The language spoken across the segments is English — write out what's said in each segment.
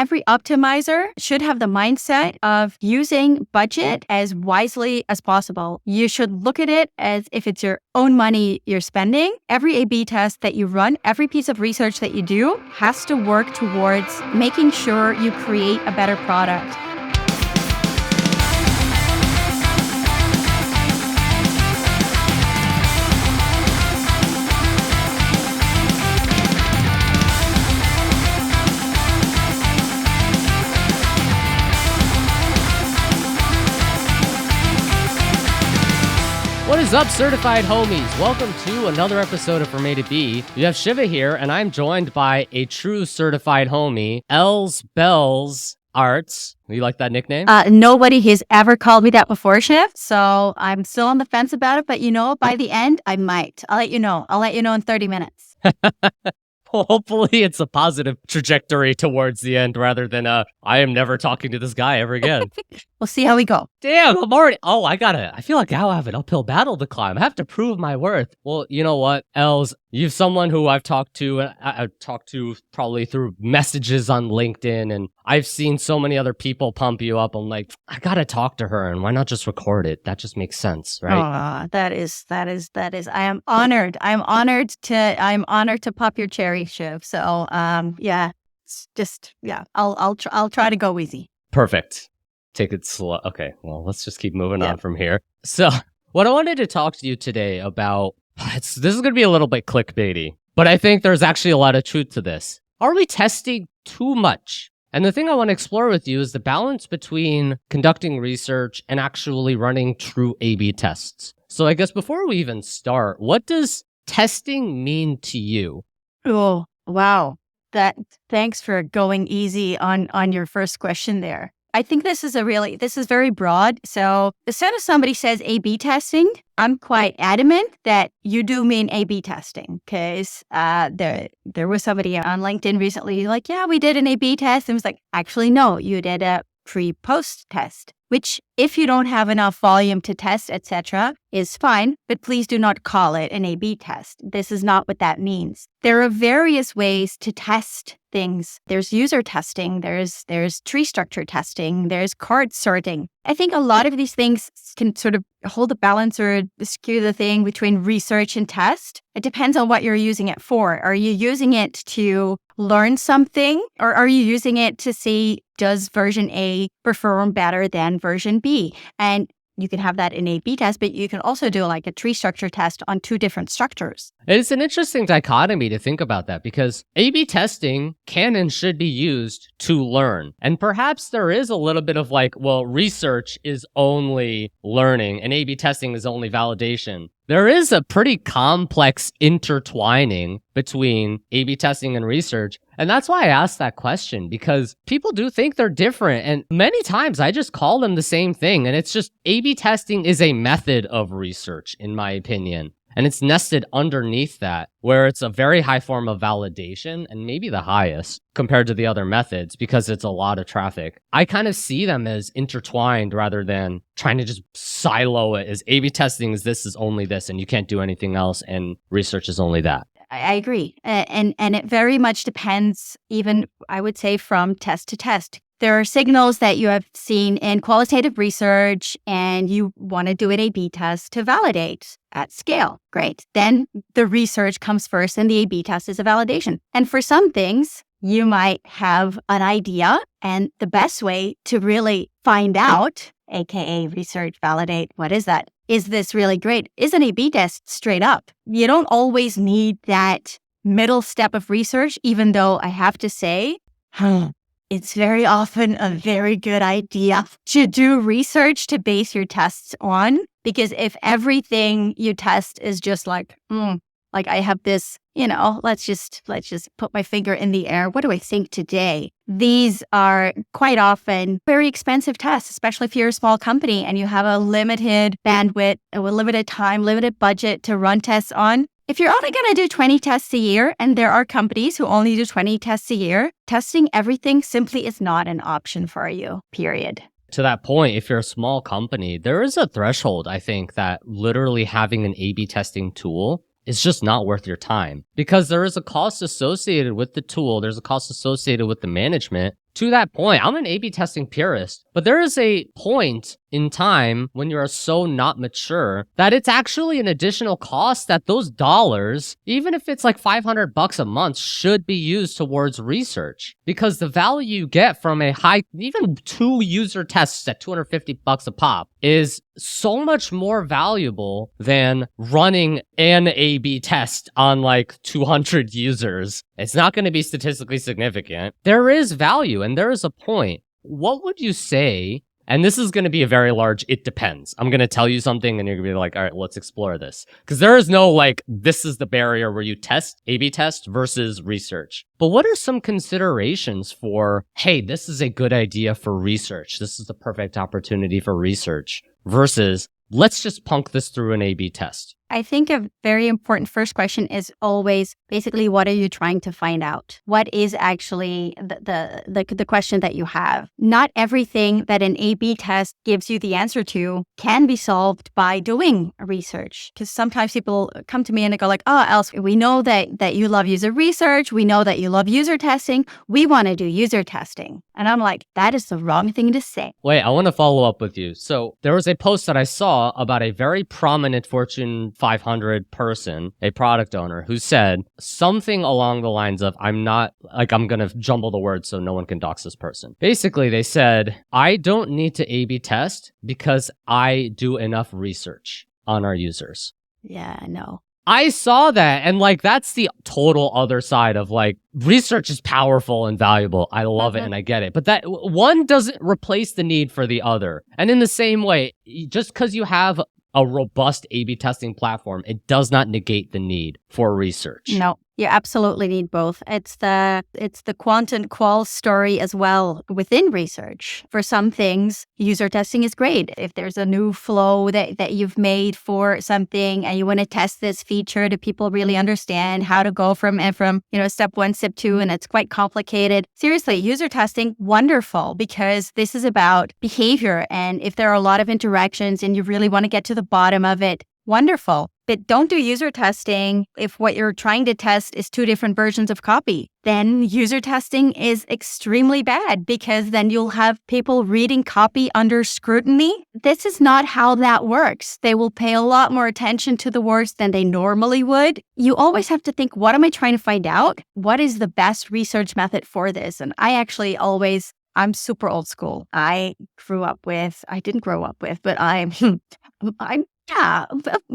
every optimizer should have the mindset of using budget as wisely as possible. You should look at it as if it's your own money you're spending. Every A/B test that you run, every piece of research that you do has to work towards making sure you create a better product. What is up, certified homies? Welcome to another episode of From A to B. You have Shiva here, and I'm joined by a true certified homie, Els, Bells, Aerts. You like that nickname? Nobody has ever called me that before, Shiv, so I'm still on the fence about it, but by the end, I might. I'll let you know. I'll let you know in 30 minutes. Well, hopefully it's a positive trajectory towards the end rather than I am never talking to this guy ever again. We'll see how we go. Damn, I'm already... Oh, I feel like I have an uphill battle to climb. I have to prove my worth. Well, you know what, Els? You're someone who I've talked to, and I've talked to probably through messages on LinkedIn, and I've seen so many other people pump you up. I'm like, I gotta talk to her, and why not just record it? That just makes sense, right? That is. I am honored. I'm honored to pop your cherry, Shiv. So, I'll try to go easy. Perfect. Take it slow. Okay, well, let's just keep moving on from here. So, what I wanted to talk to you today about, this is going to be a little bit clickbaity, but I think there's actually a lot of truth to this. Are we testing too much? And the thing I want to explore with you is the balance between conducting research and actually running true A/B tests. So I guess before we even start, what does testing mean to you? Oh, wow. Thanks for going easy on your first question there. I think this is very broad. So as soon as somebody says A/B testing, I'm quite adamant that you do mean A/B testing, because there was somebody on LinkedIn recently like, yeah, we did an A/B test. And it was like, actually, no, you did a pre-post test, which if you don't have enough volume to test, etc., is fine, but please do not call it an A/B test. This is not what that means. There are various ways to test things. There's user testing, there's tree structure testing, there's card sorting. I think a lot of these things can sort of hold the balance or skew the thing between research and test. It depends on what you're using it for. Are you using it to learn something, or are you using it to see, does version A perform better than version B? And you can have that in A/B test, but you can also do like a tree structure test on two different structures. It's an interesting dichotomy to think about that, because A/B testing can and should be used to learn. And perhaps there is a little bit of like, well, research is only learning and A/B testing is only validation. There is a pretty complex intertwining between A/B testing and research. And that's why I asked that question, because people do think they're different. And many times I just call them the same thing. And it's just A/B testing is a method of research, in my opinion. And it's nested underneath that, where it's a very high form of validation, and maybe the highest compared to the other methods, because it's a lot of traffic. I kind of see them as intertwined rather than trying to just silo it as A/B testing is this, is only this, and you can't do anything else, and research is only that. I agree. And it very much depends, even I would say, from test to test. There are signals that you have seen in qualitative research and you want to do an A/B test to validate at scale. Great. Then the research comes first and the A/B test is a validation. And for some things, you might have an idea, and the best way to really find out, aka research, validate, what is that? Is this really great? Is an A/B test straight up. You don't always need that middle step of research, even though I have to say, it's very often a very good idea to do research to base your tests on, because if everything you test is just like I have this, let's just put my finger in the air. What do I think today? These are quite often very expensive tests, especially if you're a small company and you have a limited bandwidth, a limited time, limited budget to run tests on. If you're only going to do 20 tests a year, and there are companies who only do 20 tests a year, testing everything simply is not an option for you, period. To that point, if you're a small company, there is a threshold, I think, that literally having an A/B testing tool is just not worth your time, because there is a cost associated with the tool. There's a cost associated with the management. to that point, I'm an A/B testing purist, but there is a point in time when you are so not mature that it's actually an additional cost that those dollars, even if it's like $500 a month, should be used towards research, because the value you get from a even 2 user tests at $250 a pop is so much more valuable than running an A/B test on like 200 users. It's not going to be statistically significant. There is value and there is a point. What would you say? And this is going to be a very large, it depends. I'm going to tell you something and you're going to be like, all right, let's explore this. Because there is no like, this is the barrier where you test, A/B test versus research. But what are some considerations for, hey, this is a good idea for research. This is the perfect opportunity for research versus let's just punk this through an A/B test. I think a very important first question is always basically, what are you trying to find out? What is actually the question that you have? Not everything that an A/B test gives you the answer to can be solved by doing research. Because sometimes people come to me and they go like, oh, Els, we know that you love user research. We know that you love user testing. We want to do user testing. And I'm like, that is the wrong thing to say. Wait, I want to follow up with you. So there was a post that I saw about a very prominent Fortune 500 person, a product owner, who said something along the lines of, I'm going to jumble the words so no one can dox this person. Basically, they said, I don't need to A/B test because I do enough research on our users. Yeah, no. I saw that, and like that's the total other side of like research is powerful and valuable. I love it and I get it. But that one doesn't replace the need for the other. And in the same way, just because you have a robust A/B testing platform, it does not negate the need for research. No, you absolutely need both. It's the quant and qual story as well within research. For some things, user testing is great. If there's a new flow that you've made for something and you want to test this feature, do people really understand how to go from step 1, step 2, and it's quite complicated. Seriously, user testing, wonderful, because this is about behavior. And if there are a lot of interactions and you really want to get to the bottom of it, wonderful. But don't do user testing if what you're trying to test is 2 different versions of copy. Then user testing is extremely bad, because then you'll have people reading copy under scrutiny. This is not how that works. They will pay a lot more attention to the words than they normally would. You always have to think, what am I trying to find out? What is the best research method for this? And I'm super old school. I didn't grow up with, but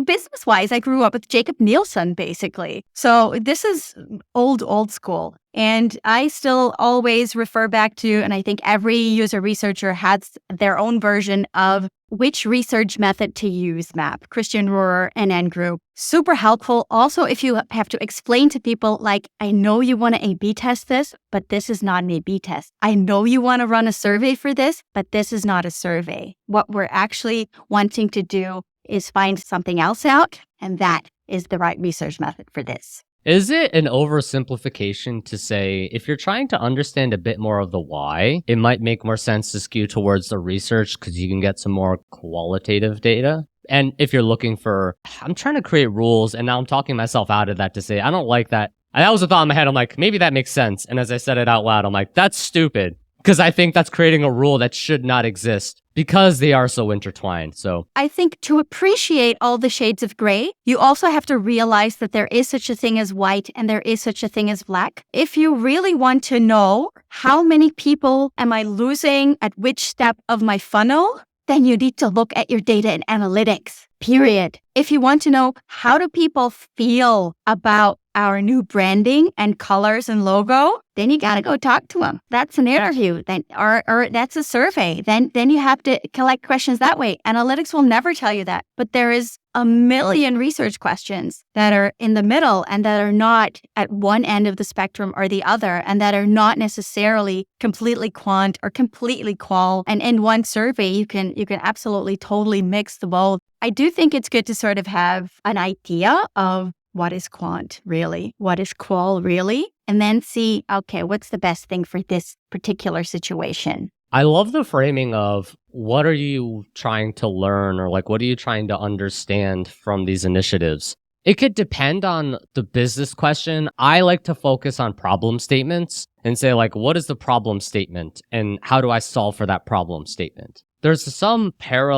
business-wise, I grew up with Jacob Nielsen, basically. So this is old school. And I still always refer back to, and I think every user researcher has their own version of which research method to use map. Christian Rohrer and N Group. Super helpful. Also, if you have to explain to people, like, I know you want to A/B test this, but this is not an A/B test. I know you want to run a survey for this, but this is not a survey. What we're actually wanting to do is find something else out, and that is the right research method for this. Is it an oversimplification to say if you're trying to understand a bit more of the why, it might make more sense to skew towards the research because you can get some more qualitative data? And if you're looking for, I'm trying to create rules, and now I'm talking myself out of that to say, I don't like that. And that was a thought in my head. I'm like, maybe that makes sense. And as I said it out loud, I'm like, that's stupid. Because I think that's creating a rule that should not exist because they are so intertwined. So I think to appreciate all the shades of gray, you also have to realize that there is such a thing as white and there is such a thing as black. If you really want to know how many people am I losing at which step of my funnel, then you need to look at your data and analytics, period. If you want to know how do people feel about our new branding and colors and logo, then you got to go talk to them. That's an interview, then, or that's a survey. Then you have to collect questions that way. Analytics will never tell you that. But there is a million research questions that are in the middle and that are not at one end of the spectrum or the other, and that are not necessarily completely quant or completely qual. And in one survey, you can absolutely totally mix the both. I do think it's good to sort of have an idea of what is quant really? What is qual really? And then see, okay, what's the best thing for this particular situation? I love the framing of what are you trying to learn, or like, what are you trying to understand from these initiatives? It could depend on the business question. I like to focus on problem statements and say like, what is the problem statement and how do I solve for that problem statement? There's some there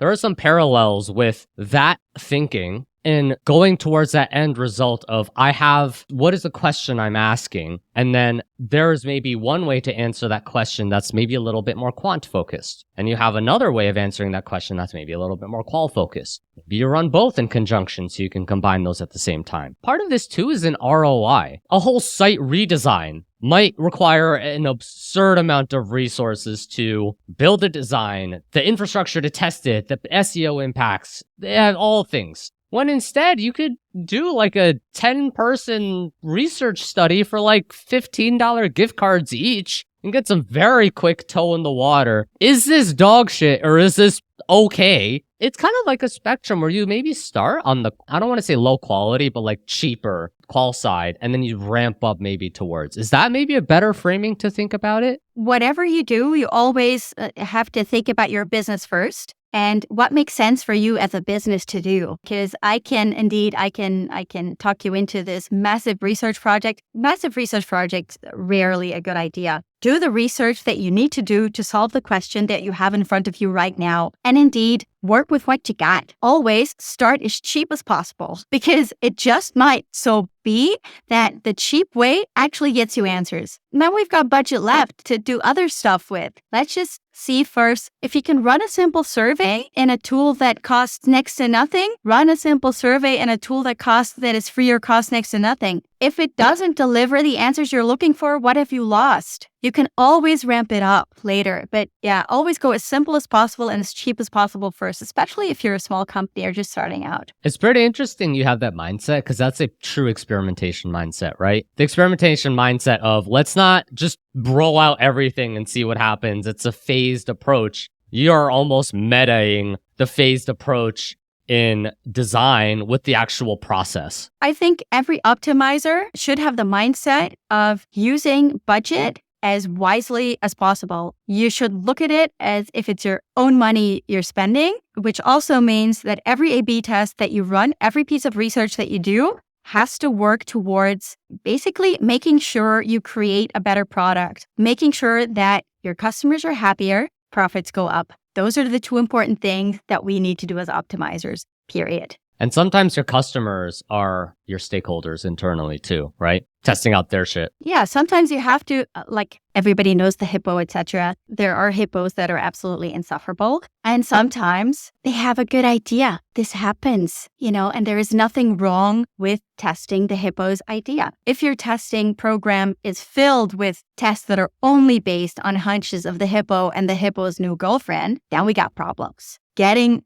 are some parallels with that thinking in going towards that end result of I have, what is the question I'm asking? And then there's maybe one way to answer that question that's maybe a little bit more quant focused. And you have another way of answering that question that's maybe a little bit more qual focused. Maybe you run both in conjunction so you can combine those at the same time. Part of this too is an ROI. A whole site redesign might require an absurd amount of resources to build a design, the infrastructure to test it, the SEO impacts, all things. When instead you could do like a 10-person research study for like $15 gift cards each and get some very quick toe in the water. Is this dog shit or is this okay? It's kind of like a spectrum where you maybe start on the, I don't want to say low quality, but like cheaper qual side, and then you ramp up maybe towards. Is that maybe a better framing to think about it? Whatever you do, you always have to think about your business first and what makes sense for you as a business to do. Because I can talk you into this massive research project. Massive research projects, rarely a good idea. Do the research that you need to do to solve the question that you have in front of you right now. And indeed, work with what you got. Always start as cheap as possible because it just might so be that the cheap way actually gets you answers. Now we've got budget left to do other stuff with. Let's just see first if you can run a simple survey in a tool that costs next to nothing. Run a simple survey in a tool that is free or costs next to nothing. If it doesn't deliver the answers you're looking for, what have you lost? You can always ramp it up later. But yeah, always go as simple as possible and as cheap as possible first, especially if you're a small company or just starting out. It's pretty interesting you have that mindset because that's a true experimentation mindset, right? The experimentation mindset of let's not just roll out everything and see what happens. It's a phased approach. You are almost metaing the phased approach in design with the actual process. I think every optimizer should have the mindset of using budget as wisely as possible. You should look at it as if it's your own money you're spending, which also means that every A/B test that you run, every piece of research that you do has to work towards basically making sure you create a better product, making sure that your customers are happier, profits go up. Those are the two important things that we need to do as optimizers, period. And sometimes your customers are your stakeholders internally too, right? Testing out their shit. Yeah, sometimes you have to, like everybody knows the hippo, etc. There are hippos that are absolutely insufferable. And sometimes they have a good idea. This happens, and there is nothing wrong with testing the hippo's idea. If your testing program is filled with tests that are only based on hunches of the hippo and the hippo's new girlfriend, then we got problems. Getting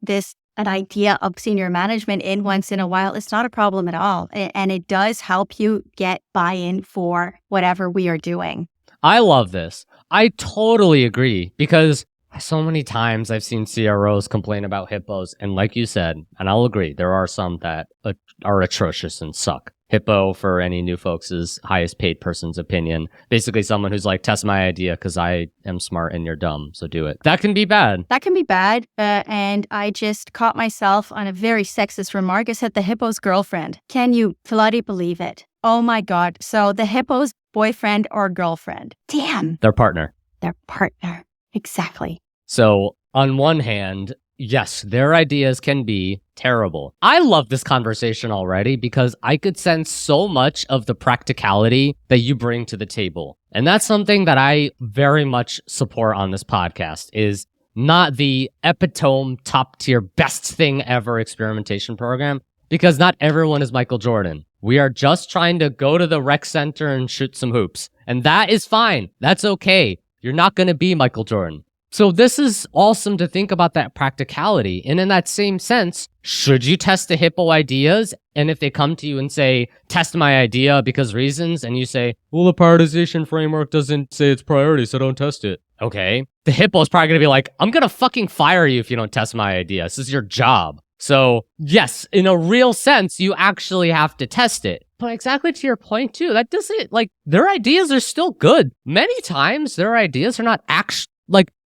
an idea of senior management in once in a while is not a problem at all. And it does help you get buy-in for whatever we are doing. I love this. I totally agree because so many times I've seen CROs complain about hippos. And like you said, and I'll agree, there are some that are atrocious and suck. Hippo, for any new folks, is highest paid person's opinion. Basically someone who's like, test my idea because I am smart and you're dumb, so do it. That can be bad. That can be bad. And I just caught myself on a very sexist remark. I said the hippo's girlfriend. Can you bloody believe it? Oh my God. So the hippo's boyfriend or girlfriend. Damn. Their partner. Their partner. Exactly. So on one hand, yes, their ideas can be terrible. I love this conversation already because I could sense so much of the practicality that you bring to the table. And that's something that I very much support on this podcast is not the epitome, top tier, best thing ever experimentation program, because not everyone is Michael Jordan. We are just trying to go to the rec center and shoot some hoops. And that is fine. That's okay. You're not going to be Michael Jordan. So this is awesome to think about that practicality. And in that same sense, should you test the hippo ideas? And if they come to you and say, test my idea because reasons, and you say, well, the prioritization framework doesn't say it's priority, so don't test it. Okay. The hippo is probably going to be like, I'm going to fucking fire you if you don't test my idea. This is your job. So yes, in a real sense, you actually have to test it. But exactly to your point too, that doesn't, their ideas are still good. Many times their ideas are not actually,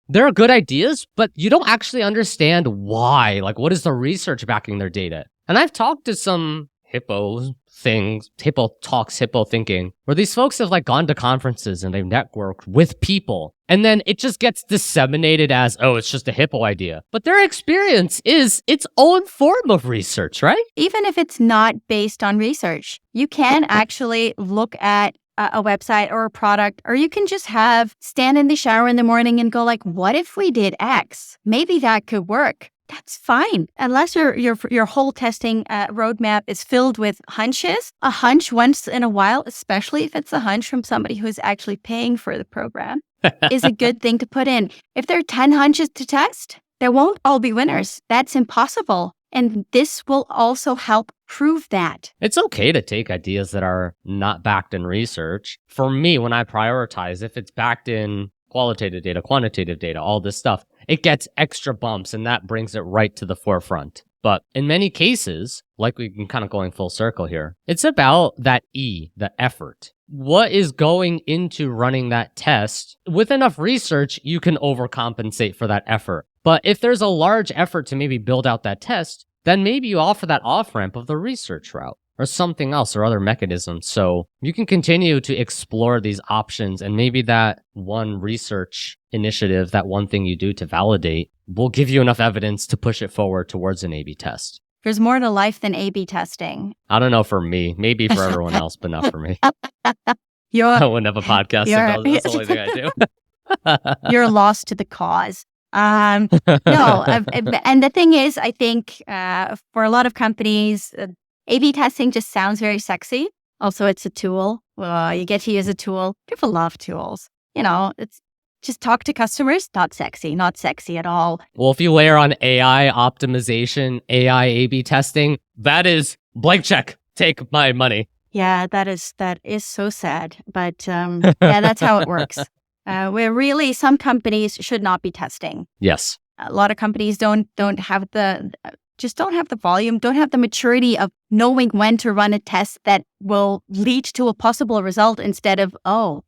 they're good ideas, but you don't actually understand why. What is the research backing their data? And I've talked to some hippo things, hippo talks, hippo thinking, where these folks have like gone to conferences and they've networked with people. And then it just gets disseminated as, oh, it's just a hippo idea. But their experience is its own form of research, right? Even if it's not based on research, you can actually look at a website or a product, or you can just stand in the shower in the morning and go like, what if we did X? Maybe that could work. That's fine. Unless your whole testing roadmap is filled with hunches. A hunch once in a while, especially if it's a hunch from somebody who's actually paying for the program, is a good thing to put in. If there are 10 hunches to test, there won't all be winners. That's impossible. And this will also help prove that. It's okay to take ideas that are not backed in research. For me, when I prioritize, if it's backed in qualitative data, quantitative data, all this stuff, it gets extra bumps and that brings it right to the forefront. But in many cases, like we've been kind of going full circle here, it's about that E, the effort. What is going into running that test? With enough research, you can overcompensate for that effort. But if there's a large effort to maybe build out that test, then maybe you offer that off-ramp of the research route or something else or other mechanisms. So you can continue to explore these options, and maybe that one research initiative, that one thing you do to validate, will give you enough evidence to push it forward towards an A/B test. There's more to life than A/B testing. I don't know for me, maybe for everyone else, but not for me. I wouldn't have a podcast about it. That's the only thing I do. You're lost to the cause. And the thing is, I think for a lot of companies, A/B testing just sounds very sexy. Also, it's a tool. You get to use a tool. People love tools. It's just talk to customers. Not sexy at all. Well, if you layer on AI optimization, AI A/B testing, that is blank check. Take my money. Yeah, that is so sad. But yeah, that's how it works. Where really some companies should not be testing. Yes. A lot of companies don't have the volume, don't have the maturity of knowing when to run a test that will lead to a possible result instead of,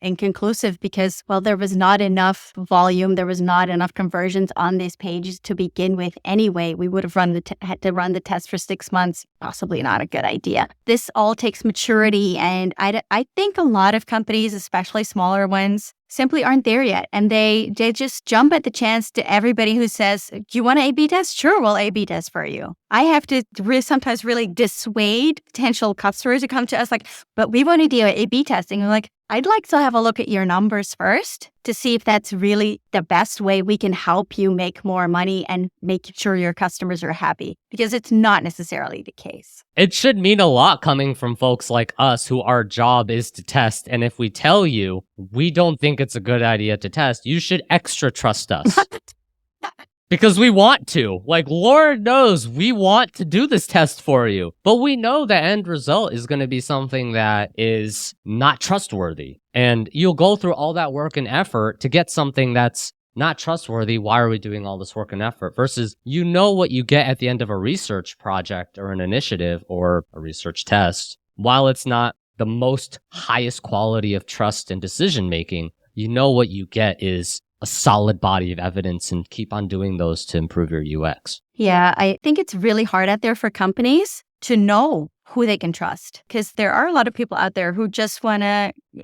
inconclusive because, there was not enough volume, there was not enough conversions on these pages to begin with anyway. We would have had to run the test for 6 months. Possibly not a good idea. This all takes maturity, and I think a lot of companies, especially smaller ones, simply aren't there yet. And they just jump at the chance to everybody who says, do you want an A/B test? Sure, we'll A/B test for you. I have to sometimes really dissuade potential customers who come to us like, but we want to do A/B testing. I'm like, I'd like to have a look at your numbers first to see if that's really the best way we can help you make more money and make sure your customers are happy, because it's not necessarily the case. It should mean a lot coming from folks like us who our job is to test. And if we tell you we don't think it's a good idea to test, you should extra trust us. Because we want to. Like, Lord knows we want to do this test for you. But we know the end result is going to be something that is not trustworthy. And you'll go through all that work and effort to get something that's not trustworthy. Why are we doing all this work and effort? Versus what you get at the end of a research project or an initiative or a research test. While it's not the most highest quality of trust and decision making, what you get is a solid body of evidence, and keep on doing those to improve your UX. Yeah, I think it's really hard out there for companies to know who they can trust, because there are a lot of people out there who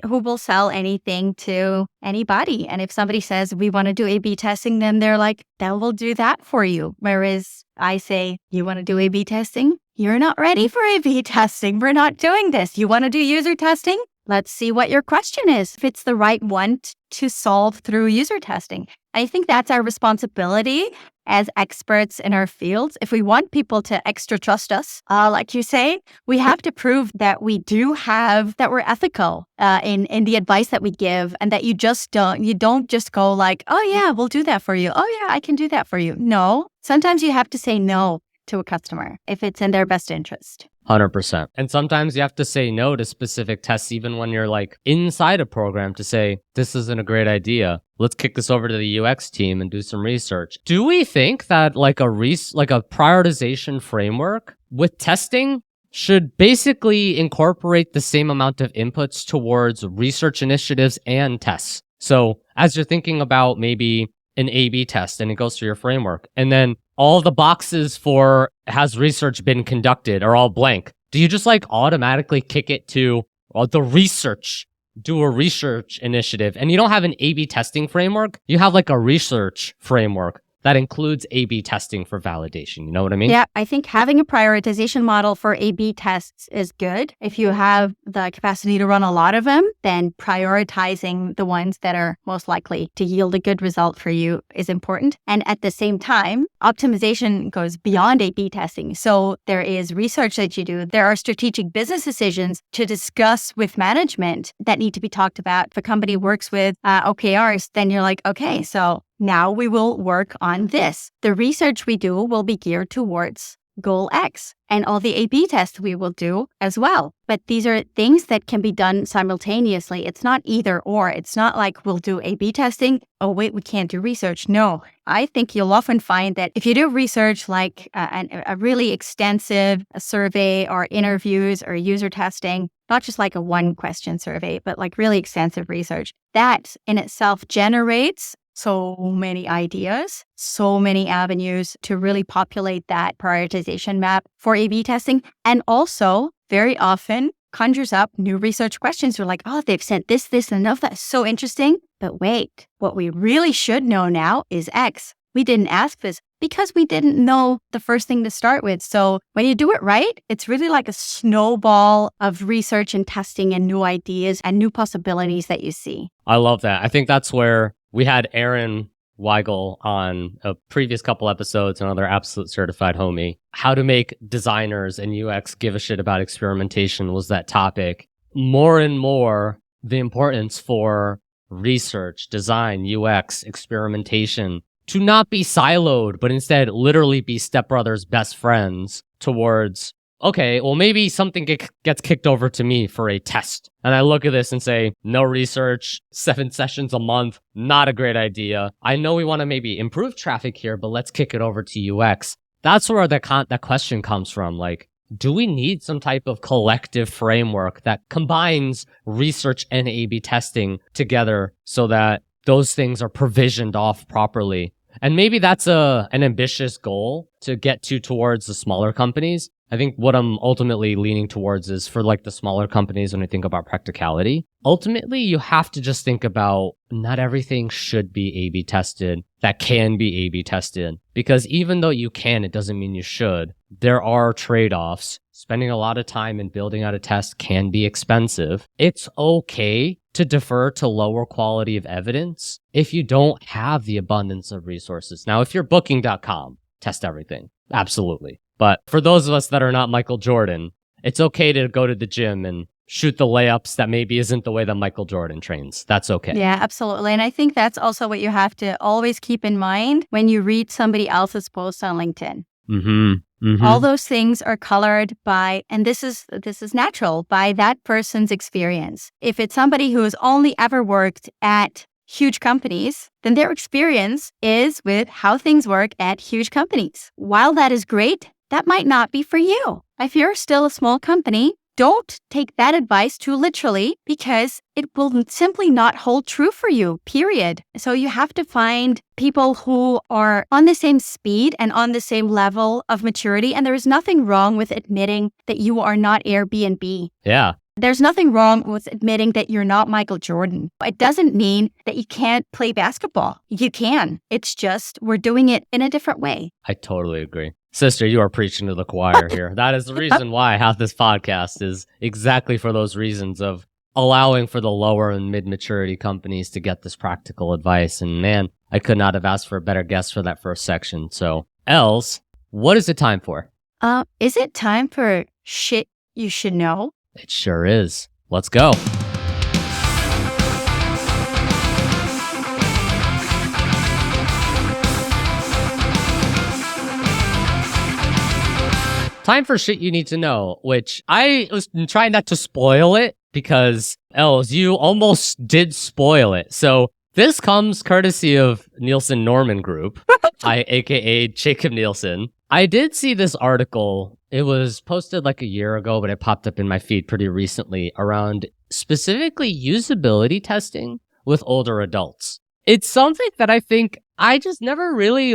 who will sell anything to anybody. And if somebody says, we want to do A/B testing, then they're like, that will do that for you. Whereas I say, you want to do A/B testing? You're not ready for A/B testing. We're not doing this. You want to do user testing? Let's see what your question is, if it's the right one to solve through user testing. I think that's our responsibility as experts in our fields. If we want people to extra trust us, like you say, we have to prove that that we're ethical in the advice that we give, and that you don't just go like, oh yeah, we'll do that for you. Oh yeah, I can do that for you. No, sometimes you have to say no to a customer if it's in their best interest. 100%. And sometimes you have to say no to specific tests, even when you're like inside a program, to say, this isn't a great idea. Let's kick this over to the UX team and do some research. Do we think that like a prioritization framework with testing should basically incorporate the same amount of inputs towards research initiatives and tests? So as you're thinking about maybe an A/B test and it goes through your framework, and then all the boxes for has research been conducted are all blank. Do you just like automatically kick it to the research? Do a research initiative, and you don't have an A/B testing framework. You have like a research framework that includes A/B testing for validation. You know what I mean? Yeah, I think having a prioritization model for A/B tests is good. If you have the capacity to run a lot of them, then prioritizing the ones that are most likely to yield a good result for you is important. And at the same time, optimization goes beyond A/B testing. So there is research that you do. There are strategic business decisions to discuss with management that need to be talked about. If a company works with OKRs, then you're like, okay, so now we will work on this. The research we do will be geared towards goal X, and all the A/B tests we will do as well. But these are things that can be done simultaneously. It's not either or. It's not like we'll do A/B testing. Oh, wait, we can't do research. No, I think you'll often find that if you do research like a really extensive survey or interviews or user testing, not just like a one question survey, but like really extensive research, that in itself generates so many ideas, so many avenues to really populate that prioritization map for A/B testing. And also very often conjures up new research questions. You're like, oh, they've said this, and enough. That's so interesting. But wait, what we really should know now is X. We didn't ask this because we didn't know the first thing to start with. So when you do it right, it's really like a snowball of research and testing and new ideas and new possibilities that you see. I love that. I think that's where we had Aaron Weigel on a previous couple episodes, another absolute certified homie. How to make designers and UX give a shit about experimentation was that topic. More and more, the importance for research, design, UX, experimentation to not be siloed, but instead literally be stepbrothers, best friends towards, okay, well, maybe something gets kicked over to me for a test. And I look at this and say, no research, 7 sessions a month, not a great idea. I know we want to maybe improve traffic here, but let's kick it over to UX. That's where that question comes from. Like, do we need some type of collective framework that combines research and A/B testing together so that those things are provisioned off properly? And maybe that's an ambitious goal to get towards the smaller companies. I think what I'm ultimately leaning towards is for like the smaller companies when I think about practicality. Ultimately, you have to just think about not everything should be A/B tested that can be A/B tested. Because even though you can, it doesn't mean you should. There are trade-offs. Spending a lot of time in building out a test can be expensive. It's okay to defer to lower quality of evidence if you don't have the abundance of resources. Now, if you're booking.com, test everything. Absolutely. But for those of us that are not Michael Jordan, it's okay to go to the gym and shoot the layups that maybe isn't the way that Michael Jordan trains. That's okay. Yeah, absolutely. And I think that's also what you have to always keep in mind when you read somebody else's post on LinkedIn. All those things are colored by, and this is natural, by that person's experience. If it's somebody who has only ever worked at huge companies, then their experience is with how things work at huge companies. While that is great, that might not be for you. If you're still a small company, don't take that advice too literally because it will simply not hold true for you, period. So you have to find people who are on the same speed and on the same level of maturity. And there is nothing wrong with admitting that you are not Airbnb. Yeah. There's nothing wrong with admitting that you're not Michael Jordan. It doesn't mean that you can't play basketball. You can. It's just we're doing it in a different way. I totally agree. Sister, you are preaching to the choir here. That is the reason why I have this podcast, is exactly for those reasons of allowing for the lower and mid-maturity companies to get this practical advice. And man, I could not have asked for a better guest for that first section. So, Els, what is it time for? Is it time for shit you should know? It sure is. Let's go. Time for shit you need to know, which I was trying not to spoil it because, Els, you almost did spoil it. So this comes courtesy of Nielsen Norman Group, aka Jacob Nielsen. I did see this article. It was posted like a year ago, but it popped up in my feed pretty recently around specifically usability testing with older adults. It's something that I think I just never really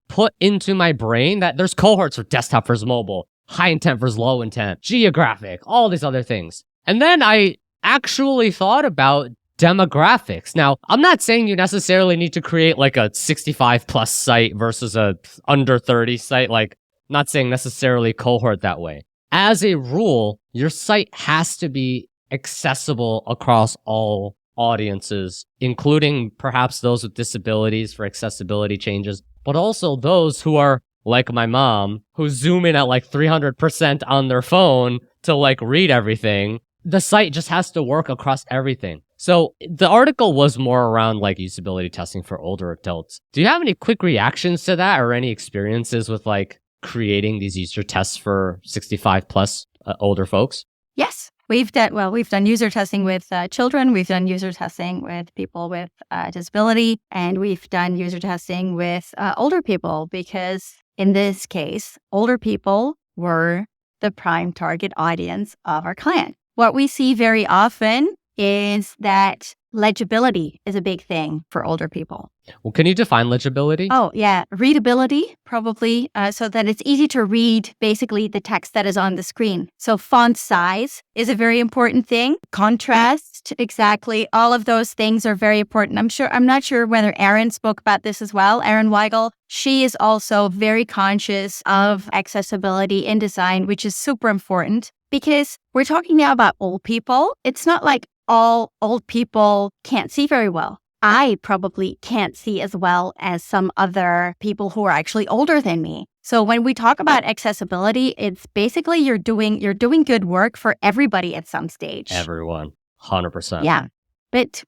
put into my brain that there's cohorts for desktop versus mobile, high intent versus low intent, geographic, all these other things. And then I actually thought about demographics. Now, I'm not saying you necessarily need to create like a 65 plus site versus a under 30 site. Like, not saying necessarily cohort that way. As a rule, your site has to be accessible across all audiences, including perhaps those with disabilities for accessibility changes, but also those who are like my mom, who zoom in at like 300% on their phone to like read everything. The site just has to work across everything. So the article was more around like usability testing for older adults. Do you have any quick reactions to that or any experiences with like creating these user tests for 65 plus older folks? Yes. We've done user testing with children. We've done user testing with people with disability, and we've done user testing with older people because in this case, older people were the prime target audience of our client. What we see very often is that legibility is a big thing for older people. Well, can you define legibility? Oh, yeah. Readability, probably, so that it's easy to read basically the text that is on the screen. So font size is a very important thing. Contrast, exactly. All of those things are very important. I'm not sure whether Erin spoke about this as well. Erin Weigel, she is also very conscious of accessibility in design, which is super important because we're talking now about old people. It's not like all old people can't see very well. I probably can't see as well as some other people who are actually older than me. So when we talk about accessibility, it's basically you're doing good work for everybody at some stage. Everyone, 100%. Yeah. But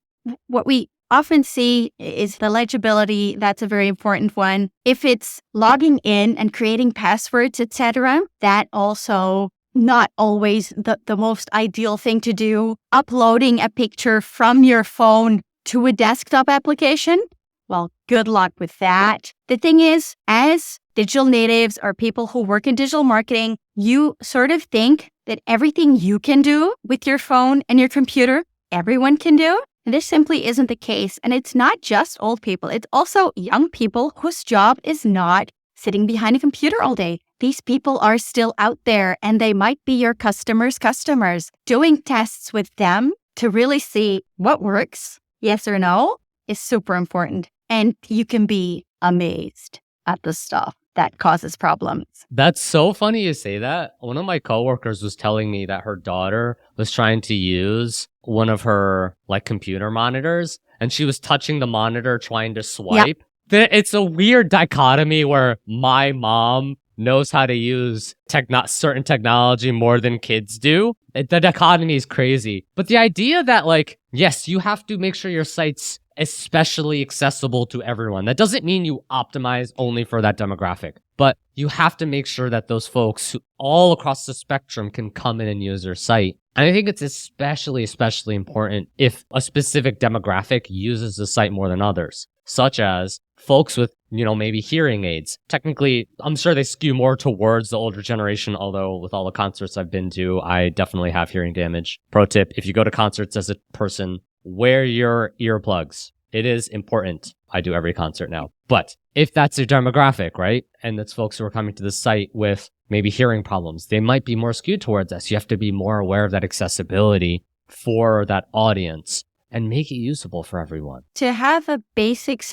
what we often see is the legibility. That's a very important one. If it's logging in and creating passwords, etc., that also not always the most ideal thing to do. Uploading a picture from your phone to a desktop application, well, good luck with that. The thing is, as digital natives or people who work in digital marketing, you sort of think that everything you can do with your phone and your computer, everyone can do. And this simply isn't the case. And it's not just old people. It's also young people whose job is not sitting behind a computer all day. These people are still out there and they might be your customers. Doing tests with them to really see what works, yes or no, is super important. And you can be amazed at the stuff that causes problems. That's so funny you say that. One of my coworkers was telling me that her daughter was trying to use one of her like computer monitors and she was touching the monitor trying to swipe. Yep. It's a weird dichotomy where my mom knows how to use certain technology more than kids do. The dichotomy is crazy. But the idea that like, yes, you have to make sure your site's especially accessible to everyone. That doesn't mean you optimize only for that demographic, but you have to make sure that those folks who all across the spectrum can come in and use your site. And I think it's especially important if a specific demographic uses the site more than others, such as folks with, maybe hearing aids. Technically, I'm sure they skew more towards the older generation, although with all the concerts I've been to, I definitely have hearing damage. Pro tip, if you go to concerts as a person, wear your earplugs. It is important. I do every concert now. But if that's your demographic, right? And it's folks who are coming to the site with maybe hearing problems, they might be more skewed towards us. You have to be more aware of that accessibility for that audience and make it usable for everyone. To have a basic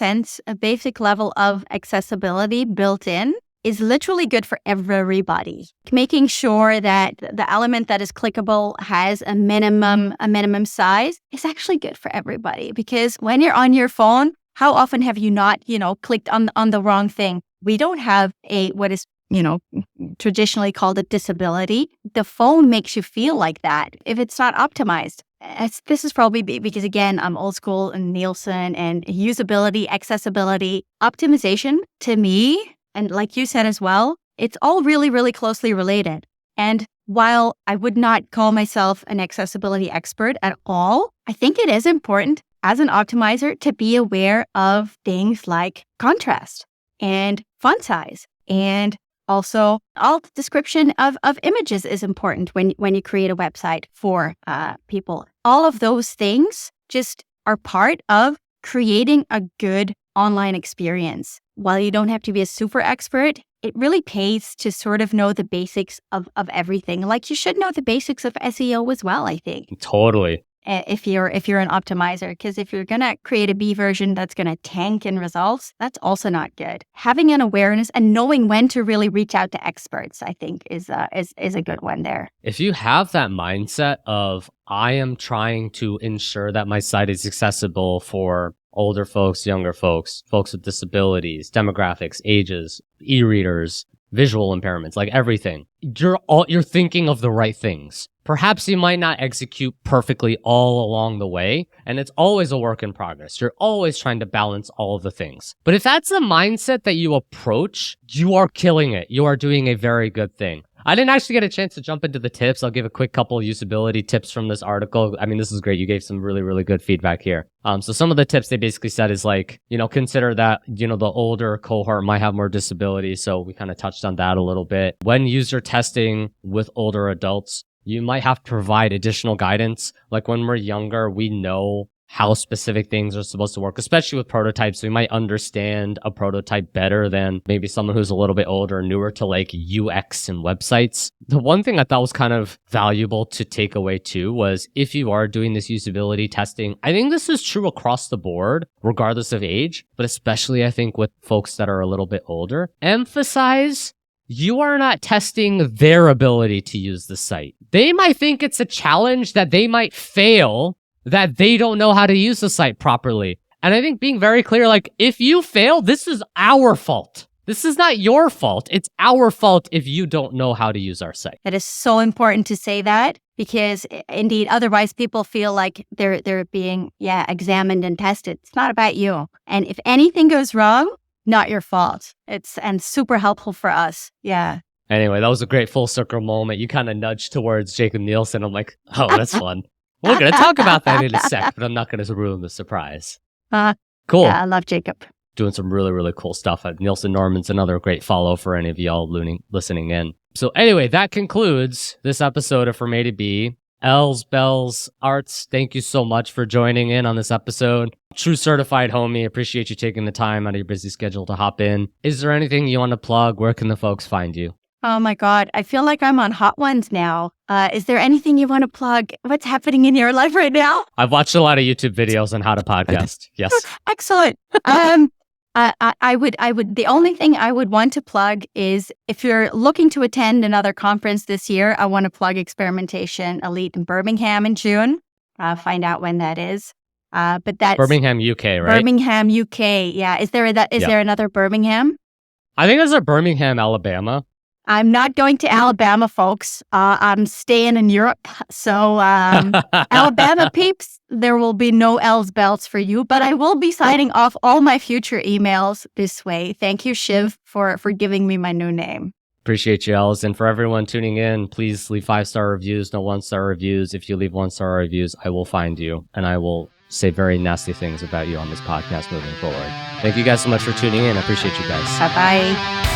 level of accessibility built in is literally good for everybody. Making sure that the element that is clickable has a minimum size is actually good for everybody, because when you're on your phone, how often have you not, clicked on the wrong thing? We don't have what is traditionally called a disability. The phone makes you feel like that if it's not optimized. This is probably because, again, I'm old school and Nielsen and usability, accessibility, optimization to me, and like you said as well, it's all really, really closely related. And while I would not call myself an accessibility expert at all, I think it is important as an optimizer to be aware of things like contrast and font size, and also alt description of images is important when you create a website for people. All of those things just are part of creating a good online experience. While you don't have to be a super expert, it really pays to sort of know the basics of everything. Like you should know the basics of SEO as well, I think. Totally. If you're an optimizer, because if you're gonna create a B version that's gonna tank in results, that's also not good. Having an awareness and knowing when to really reach out to experts, I think, is a good one there. If you have that mindset of I am trying to ensure that my site is accessible for older folks, younger folks, folks with disabilities, demographics, ages, e-readers, visual impairments, like everything, you're thinking of the right things. Perhaps you might not execute perfectly all along the way, and it's always a work in progress. You're always trying to balance all of the things. But if that's the mindset that you approach, you are killing it. You are doing a very good thing. I didn't actually get a chance to jump into the tips. I'll give a quick couple of usability tips from this article. I mean, this is great. You gave some really, really good feedback here. So some of the tips they basically said is like, consider that, the older cohort might have more disability. So we kind of touched on that a little bit. When user testing with older adults, you might have to provide additional guidance. Like when we're younger, we know how specific things are supposed to work, especially with prototypes. We might understand a prototype better than maybe someone who's a little bit older, newer to like UX and websites. The one thing I thought was kind of valuable to take away too was if you are doing this usability testing, I think this is true across the board, regardless of age, but especially I think with folks that are a little bit older, emphasize you are not testing their ability to use the site. They might think it's a challenge that they might fail, that they don't know how to use the site properly. And I think being very clear, like, if you fail, this is our fault. This is not your fault. It's our fault if you don't know how to use our site. That is so important to say that, because indeed, otherwise people feel like they're being, examined and tested. It's not about you. And if anything goes wrong, not your fault. And super helpful for us. Yeah. Anyway, that was a great full circle moment. You kind of nudged towards Jacob Nielsen. I'm like, oh, that's fun. We're going to talk about that in a sec, but I'm not going to ruin the surprise. Cool. Yeah, I love Jacob. Doing some really, really cool stuff. Nielsen Norman's another great follow for any of y'all listening in. So anyway, that concludes this episode of From A to B. Els, Bells, Aerts, thank you so much for joining in on this episode. True certified homie. Appreciate you taking the time out of your busy schedule to hop in. Is there anything you want to plug? Where can the folks find you? Oh my God. I feel like I'm on Hot Ones now. Is there anything you want to plug? What's happening in your life right now? I've watched a lot of YouTube videos on how to podcast. Yes. Excellent. I would, the only thing I would want to plug is if you're looking to attend another conference this year, I want to plug Experimentation Elite in Birmingham in June. Find out when that is. But that's Birmingham, UK, right? Birmingham, UK. Yeah. Is there another Birmingham? I think there's a Birmingham, Alabama. I'm not going to Alabama, folks. I'm staying in Europe. So, Alabama peeps, there will be no Els belts for you, but I will be signing off all my future emails this way. Thank you, Shiv, for giving me my new name. Appreciate you, Els. And for everyone tuning in, please leave 5-star reviews, no 1-star reviews. If you leave 1-star reviews, I will find you and I will say very nasty things about you on this podcast moving forward. Thank you guys so much for tuning in. I appreciate you guys. Bye-bye.